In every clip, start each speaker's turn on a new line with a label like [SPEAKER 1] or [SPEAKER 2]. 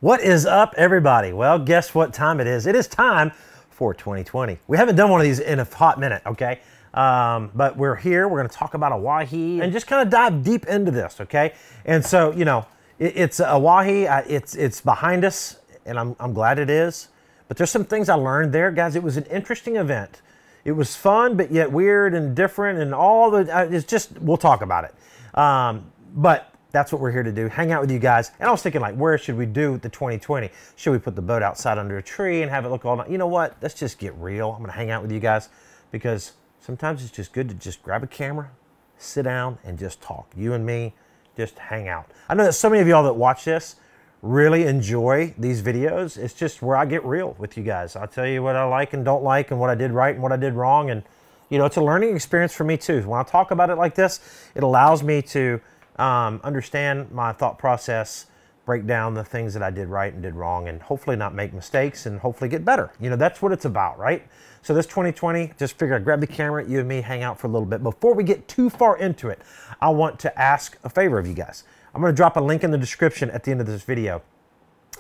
[SPEAKER 1] What is up, everybody? Well, guess what time it is? It is time for 2020. We haven't done one of these in a hot minute, okay? But we're here. We're going to talk about Oahe and just kind of dive deep into this, okay? And so, you know, it's Oahe. It's behind us, and I'm glad it is. But there's some things I learned there, guys. It was an interesting event. It was fun, but yet weird and different, and all the. It's just we'll talk about it. But that's what we're here to do, hang out with you guys. And I was thinking, like, where should we do the 2020? Should we put the boat outside under a tree and have it look all nice? You know what? Let's just get real. I'm going to hang out with you guys because sometimes it's just good to just grab a camera, sit down, and just talk. You and me, just hang out. I know that so many of y'all that watch this really enjoy these videos. It's just where I get real with you guys. I'll tell you what I like and don't like and what I did right and what I did wrong. And, you know, it's a learning experience for me, too. When I talk about it like this, it allows me to understand my thought process, break down the things that I did right and did wrong, and hopefully not make mistakes and hopefully get better. You know, that's what it's about, right? So this 2020, just figured I'd grab the camera, you and me hang out for a little bit. Before we get too far into it, I want to ask a favor of you guys. I'm going to drop a link in the description at the end of this video,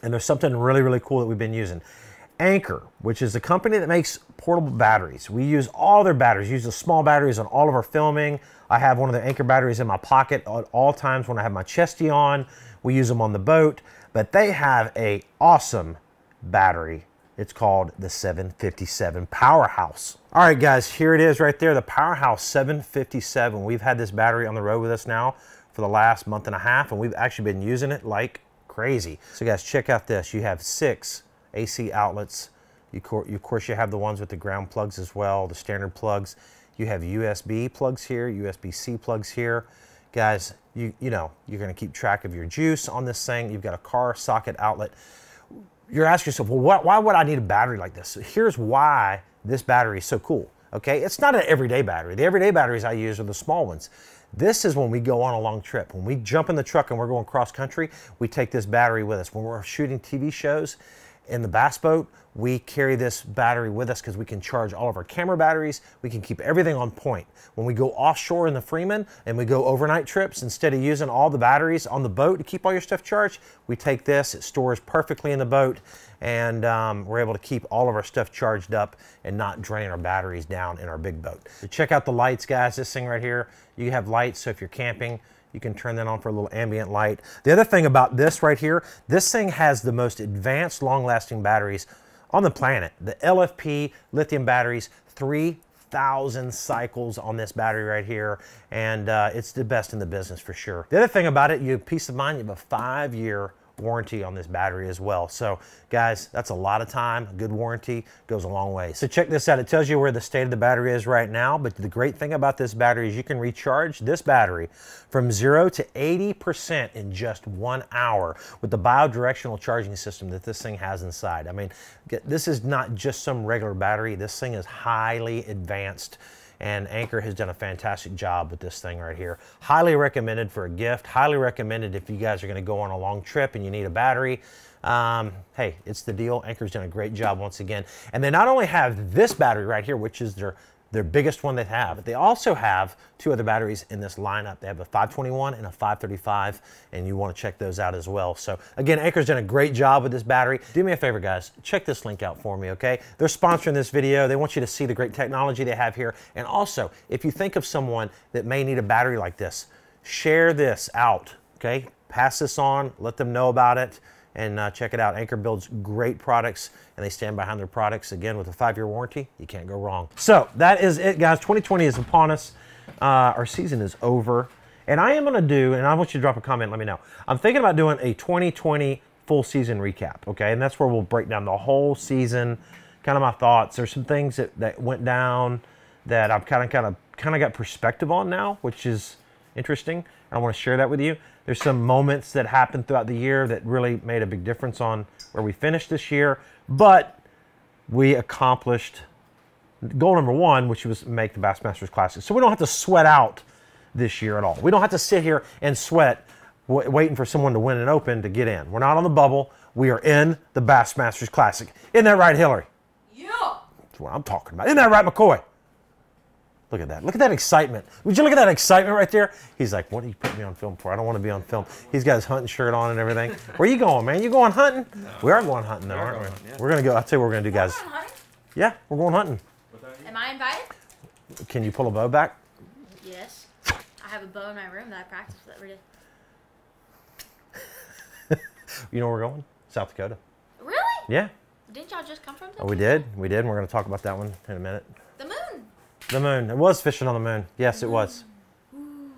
[SPEAKER 1] and there's something really, really cool that we've been using. Anker, which is a company that makes portable batteries. We use all their batteries, use the small batteries on all of our filming. I have one of the Anker batteries in my pocket at all times when I have my Chesty on. We use them on the boat, but they have a awesome battery. It's called the 757 PowerHouse. All right, guys, here it is right there, the PowerHouse 757. We've had this battery on the road with us now for the last month and a half, and we've actually been using it like crazy. So guys, check out this. You have 6 AC outlets. Of course, you have the ones with the ground plugs as well, the standard plugs. You have USB plugs here, USB-C plugs here. Guys, you know, you're gonna keep track of your juice on this thing. You've got a car socket outlet. You're asking yourself, well, why would I need a battery like this? So here's why this battery is so cool, okay? It's not an everyday battery. The everyday batteries I use are the small ones. This is when we go on a long trip. When we jump in the truck and we're going cross country, we take this battery with us. When we're shooting TV shows, in the bass boat, we carry this battery with us because we can charge all of our camera batteries. We can keep everything on point. When we go offshore in the Freeman and we go overnight trips, instead of using all the batteries on the boat to keep all your stuff charged, we take this, it stores perfectly in the boat, and we're able to keep all of our stuff charged up and not drain our batteries down in our big boat. So check out the lights, guys. This thing right here, you have lights, so if you're camping, you can turn that on for a little ambient light. The other thing about this right here, this thing has the most advanced long-lasting batteries on the planet. The LFP lithium batteries, 3,000 cycles on this battery right here, and it's the best in the business for sure. The other thing about it, you have peace of mind, you have a 5-year warranty on this battery as well. So guys, that's a lot of time. A good warranty goes a long way. So check this out. It tells you where the state of the battery is right now, but the great thing about this battery is you can recharge this battery from 0 to 80% in just 1 hour with the bidirectional charging system that this thing has inside. I mean, this is not just some regular battery. This thing is highly advanced, and Anker has done a fantastic job with this thing right here. Highly recommended for a gift. Highly recommended if you guys are going to go on a long trip and you need a battery. Hey, it's the deal. Anker's done a great job once again. And they not only have this battery right here, which is their biggest one they have, but they also have 2 other batteries in this lineup. They have a 521 and a 535, and you want to check those out as well. So again, Anker's done a great job with this battery. Do me a favor, guys, check this link out for me, okay? They're sponsoring this video. They want you to see the great technology they have here. And also, if you think of someone that may need a battery like this, share this out, okay? Pass this on, let them know about it, and check it out. Anker builds great products, and they stand behind their products. Again, with a 5-year warranty, you can't go wrong. So that is it, guys. 2020 is upon us. Our season is over. And I am going to do, and I want you to drop a comment, let me know. I'm thinking about doing a 2020 full season recap, okay? And that's where we'll break down the whole season, kind of my thoughts. There's some things that went down that I've kind of got perspective on now, which is interesting. I want to share that with you. There's some moments that happened throughout the year that really made a big difference on where we finished this year, but we accomplished goal number 1, which was make the Bassmasters Classic. So we don't have to sweat out this year at all. We don't have to sit here and sweat waiting for someone to win an Open to get in. We're not on the bubble. We are in the Bassmasters Classic. Isn't that right, Hillary?
[SPEAKER 2] Yeah.
[SPEAKER 1] That's what I'm talking about. Isn't that right, McCoy? Look at that. Look at that excitement. Would you look at that excitement right there? He's like, what are you putting me on film for? I don't want to be on film. He's got his hunting shirt on and everything. Where you going, man? You going hunting? No. We are going hunting though, aren't we? Yeah. We're going to go. I'll tell you what we're going to do, guys. Yeah, we're going hunting.
[SPEAKER 2] Am I invited?
[SPEAKER 1] Can you pull a bow back?
[SPEAKER 2] Yes. I have a bow in my room that I practice with every day.
[SPEAKER 1] You know where we're going? South Dakota.
[SPEAKER 2] Really?
[SPEAKER 1] Yeah.
[SPEAKER 2] Didn't y'all just come from there?
[SPEAKER 1] Oh, we did. We did. And we're going to talk about that one in a minute.
[SPEAKER 2] The moon.
[SPEAKER 1] The moon. It was fishing on the moon. Yes, it was.
[SPEAKER 2] Ooh.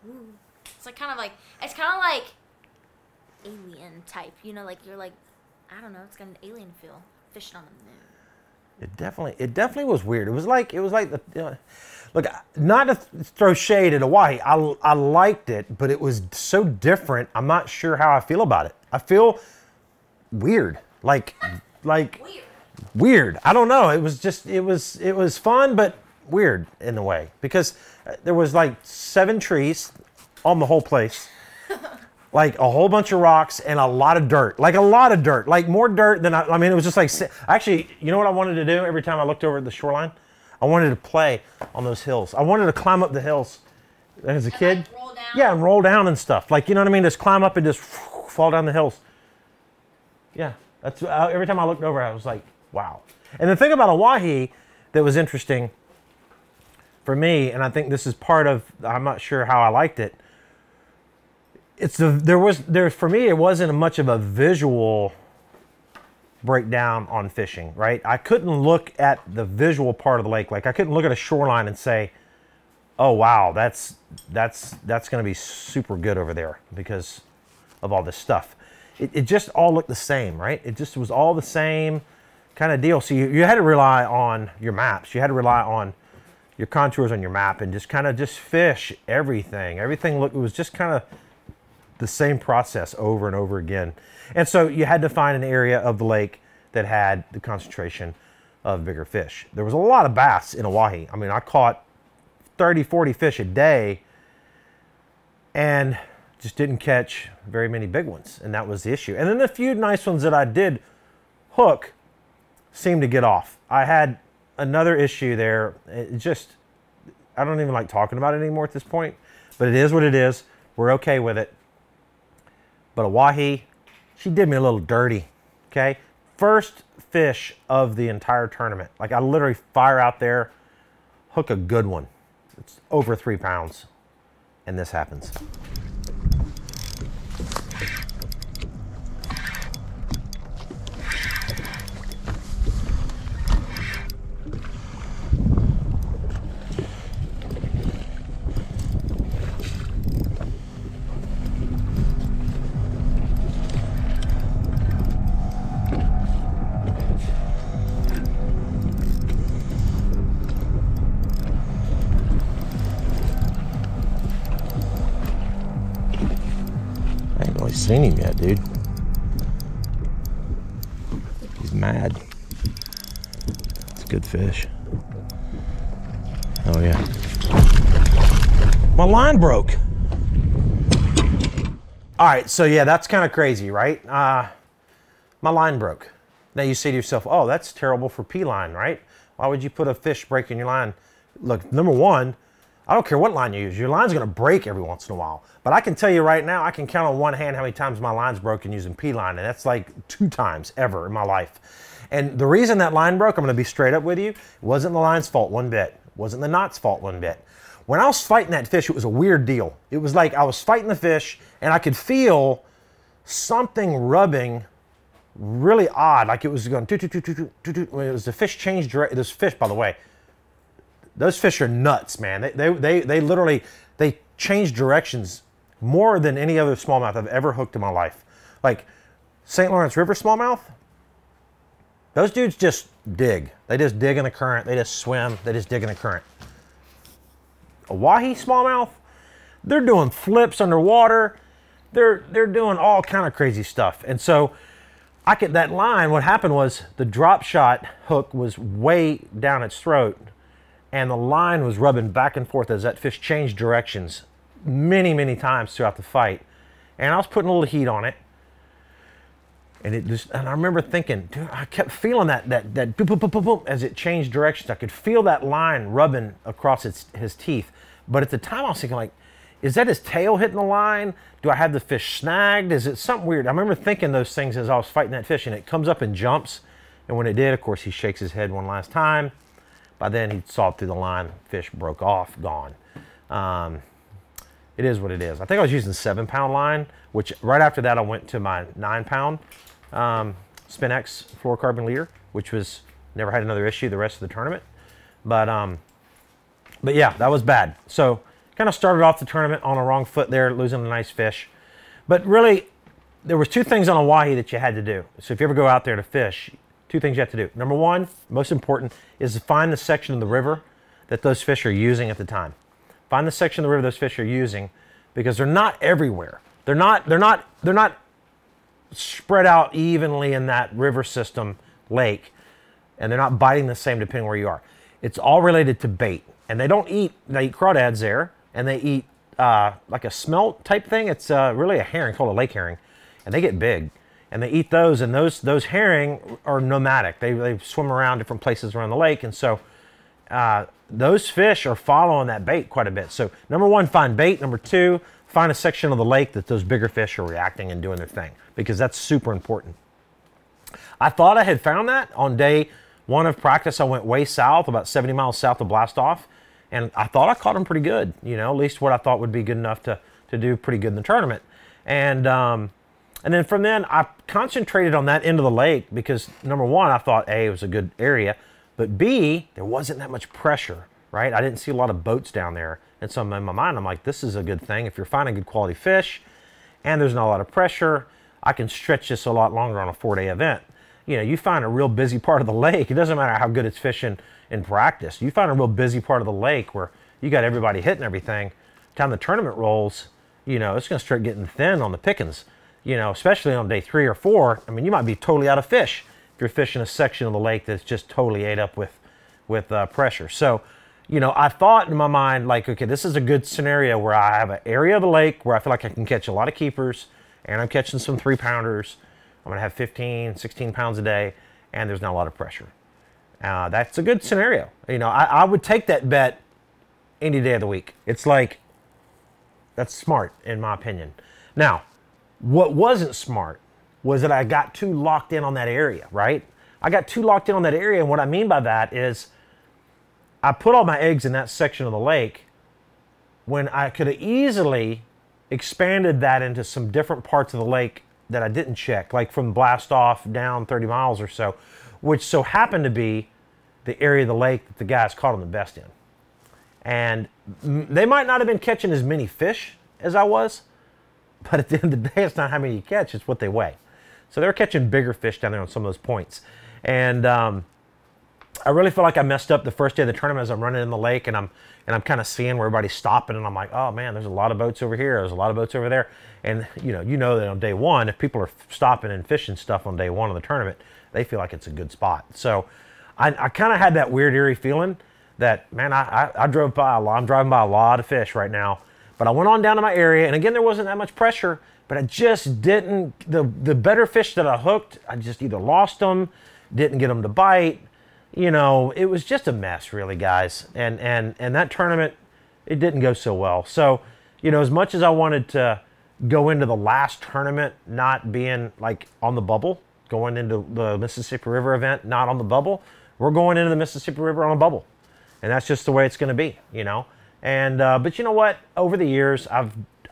[SPEAKER 2] Ooh. It's kind of like alien type. You know, like you're like, I don't know. It's got an alien feel. Fishing on the moon.
[SPEAKER 1] It definitely was weird. It was like the, look, not to throw shade at Oahe. I liked it, but it was so different. I'm not sure how I feel about it. I feel weird. Like weird. I don't know. It was just, it was fun, but weird in a way, because there was like 7 trees on the whole place. Like a whole bunch of rocks and a lot of dirt. Like a lot of dirt. Like more dirt than I mean, it was just like, actually, you know what I wanted to do every time I looked over at the shoreline? I wanted to play on those hills. I wanted to climb up the hills. And as a kid,
[SPEAKER 2] like roll down?
[SPEAKER 1] Yeah, and roll down and stuff. Like, you know what I mean? Just climb up and just fall down the hills. Yeah, that's every time I looked over, I was like, wow. And the thing about Oahe that was interesting for me, and I think this is part of, I'm not sure how I liked it, for me, it wasn't much of a visual breakdown on fishing, right? I couldn't look at the visual part of the lake. Like I couldn't look at a shoreline and say, oh wow, that's going to be super good over there because of all this stuff. It just all looked the same, right? It just was all the same kind of deal. So you had to rely on your maps. You had to rely on your contours on your map and just kind of just fish everything. Everything looked, it was just kind of the same process over and over again. And so you had to find an area of the lake that had the concentration of bigger fish. There was a lot of bass in Oahe. I mean, I caught 30, 40 fish a day and just didn't catch very many big ones. And that was the issue. And then the few nice ones that I did hook seemed to get off. I had another issue there. It just, I don't even like talking about it anymore at this point, but it is what it is. We're okay with it. But Oahe, she did me a little dirty, okay? First fish of the entire tournament. Like I literally fire out there, hook a good one. It's over 3 pounds, and this happens. Seen him yet, dude. He's mad. It's a good fish. Oh yeah. My line broke. All right, so yeah, that's kind of crazy, right? My line broke. Now you say to yourself, oh, that's terrible for P-line, right? Why would you put a fish breaking your line? Look, number one, I don't care what line you use. Your line's gonna break every once in a while. But I can tell you right now, I can count on one hand how many times my line's broken using P-line, and that's like 2 times ever in my life. And the reason that line broke, I'm gonna be straight up with you, it wasn't the line's fault one bit. It wasn't the knot's fault one bit. When I was fighting that fish, it was a weird deal. It was like I was fighting the fish, and I could feel something rubbing really odd, like it was going when it was the fish changed direction. This fish, by the way, those fish are nuts, man. They literally, they change directions more than any other smallmouth I've ever hooked in my life. Like St. Lawrence River smallmouth, those dudes just dig. They just dig in the current. They just swim. They just dig in the current. Oahe smallmouth, they're doing flips underwater. They're doing all kind of crazy stuff. And so that line, what happened was the drop shot hook was way down its throat, and the line was rubbing back and forth as that fish changed directions many, many times throughout the fight. And I was putting a little heat on it. And I remember thinking, dude, I kept feeling that boop, boop, boop, boop, boop, as it changed directions. I could feel that line rubbing across his teeth. But at the time I was thinking, like, is that his tail hitting the line? Do I have the fish snagged? Is it something weird? I remember thinking those things as I was fighting that fish, and it comes up and jumps. And when it did, of course, he shakes his head one last time. By then, he sawed through the line. Fish broke off, gone. It is what it is. I think I was using 7-pound line, which right after that, I went to my 9-pound Spin-X fluorocarbon leader, which was never had another issue the rest of the tournament. But yeah, that was bad. So kind of started off the tournament on a wrong foot there, losing a nice fish. But really, there was 2 things on Oahe that you had to do. So if you ever go out there to fish, 2 things you have to do. Number 1, most important, is to find the section of the river that those fish are using at the time. Find the section of the river those fish are using, because they're not everywhere. They're not spread out evenly in that river system lake, and they're not biting the same depending where you are. It's all related to bait. And they eat crawdads there, and they eat like a smelt type thing. It's really a herring called a lake herring, and they get big. And they eat those, and those herring are nomadic. They swim around different places around the lake, and so those fish are following that bait quite a bit. So number 1, find bait. Number 2, find a section of the lake that those bigger fish are reacting and doing their thing, because that's super important. I thought I had found that on day 1 of practice. I went way south, about 70 miles south of Blastoff, and I thought I caught them pretty good, you know, at least what I thought would be good enough to do pretty good in the tournament. And then from then, I concentrated on that end of the lake because, number 1, I thought, A, it was a good area, but B, there wasn't that much pressure, right? I didn't see a lot of boats down there. And so in my mind, I'm like, this is a good thing. If you're finding good quality fish and there's not a lot of pressure, I can stretch this a lot longer on a 4-day event. You know, you find a real busy part of the lake. It doesn't matter how good it's fishing in practice. You find a real busy part of the lake where you got everybody hitting everything. Time the tournament rolls, you know, it's going to start getting thin on the pickings. You know, especially on day 3 or 4. I mean, you might be totally out of fish if you're fishing a section of the lake that's just totally ate up with pressure. So, you know, I thought in my mind, like, okay, this is a good scenario where I have an area of the lake where I feel like I can catch a lot of keepers, and I'm catching some 3-pounders. I'm going to have 15, 16 pounds a day, and there's not a lot of pressure. That's a good scenario. You know, I would take that bet any day of the week. It's like, that's smart, in my opinion. Now, what wasn't smart was that I got too locked in on that area, right? I got too locked in on that area, and what I mean by that is I put all my eggs in that section of the lake when I could have easily expanded that into some different parts of the lake that I didn't check, like from Blastoff down 30 miles or so, which so happened to be the area of the lake that the guys caught them the best in. And they might not have been catching as many fish as I was, but at the end of the day, it's not how many you catch, it's what they weigh. So they were catching bigger fish down there on some of those points. And I really feel like I messed up the first day of the tournament as I'm running in the lake, and I'm kind of seeing where everybody's stopping, and I'm like, oh man, there's a lot of boats over here, there's a lot of boats over there. And you know that on day 1, if people are stopping and fishing stuff on day 1 of the tournament, they feel like it's a good spot. So I kind of had that weird, eerie feeling that, man, I drove by a lot, I'm driving by a lot of fish right now. But I went on down to my area, and again, there wasn't that much pressure, but I just didn't, the better fish that I hooked, I just either lost them, didn't get them to bite. You know, it was just a mess, really, guys. And that tournament, it didn't go so well. So, you know, as much as I wanted to go into the last tournament not being like on the bubble, going into the Mississippi River event not on the bubble, we're going into the Mississippi River on a bubble. And that's just the way it's going to be, you know. And but you know what? Over the years, I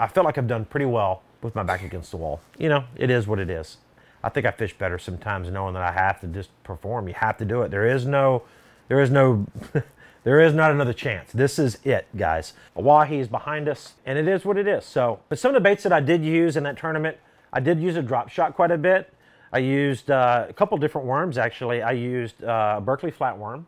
[SPEAKER 1] feel like I've done pretty well with my back against the wall. You know, it is what it is. I think I fish better sometimes knowing that I have to just perform. You have to do it. there is not another chance. This is it, guys. Oahe is behind us, and it is what it is. So, but some of the baits that I did use in that tournament, I did use a drop shot quite a bit. I used a couple different worms, actually. I used a Berkeley flatworm.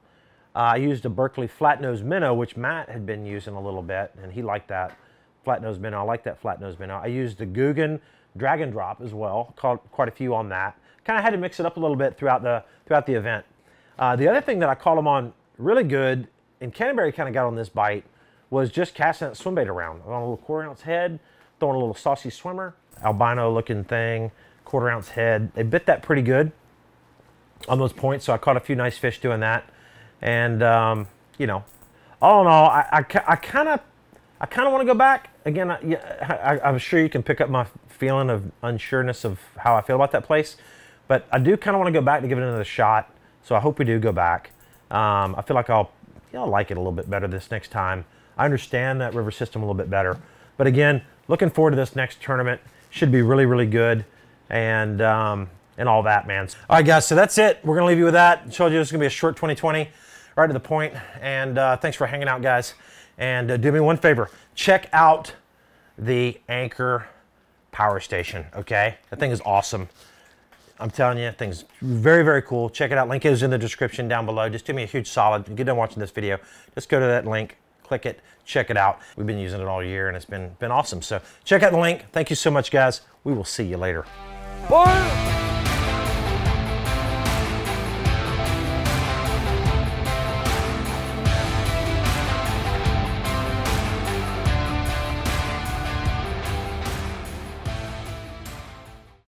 [SPEAKER 1] I used a Berkeley flat-nosed minnow, which Matt had been using a little bit, and he liked that flat-nosed minnow. I like that flat-nosed minnow. I used a Guggen Dragon Drop as well. Caught quite a few on that. Kind of had to mix it up a little bit throughout the event. The other thing that I caught them on really good, and Canterbury kind of got on this bite, was just casting that swim bait around on a little quarter ounce head, throwing a little saucy swimmer, albino looking thing, 1/4 ounce head. They bit that pretty good on those points, so I caught a few nice fish doing that. And you know, all in all, I kind of want to go back again. I'm sure you can pick up my feeling of unsureness of how I feel about that place, but I do kind of want to go back to give it another shot. So I hope we do go back. I feel like I'll like it a little bit better this next time. I understand that river system a little bit better, but again, looking forward to this next tournament. Should be really, really good, and all that, man. All right, guys, so that's it. We're gonna leave you with that. I told you this is gonna be a short 2020, right to the point. And thanks for hanging out, guys. And do me one favor, check out the Anker power station. Okay, that thing is awesome. I'm telling you, that thing's very, very cool. Check it out. Link is in the description down below. Just do me a huge solid. Get done watching this video, just go to that link, click it, check it out. We've been using it all year, and it's been awesome. So check out the link. Thank you so much, guys. We will see you later. Bye.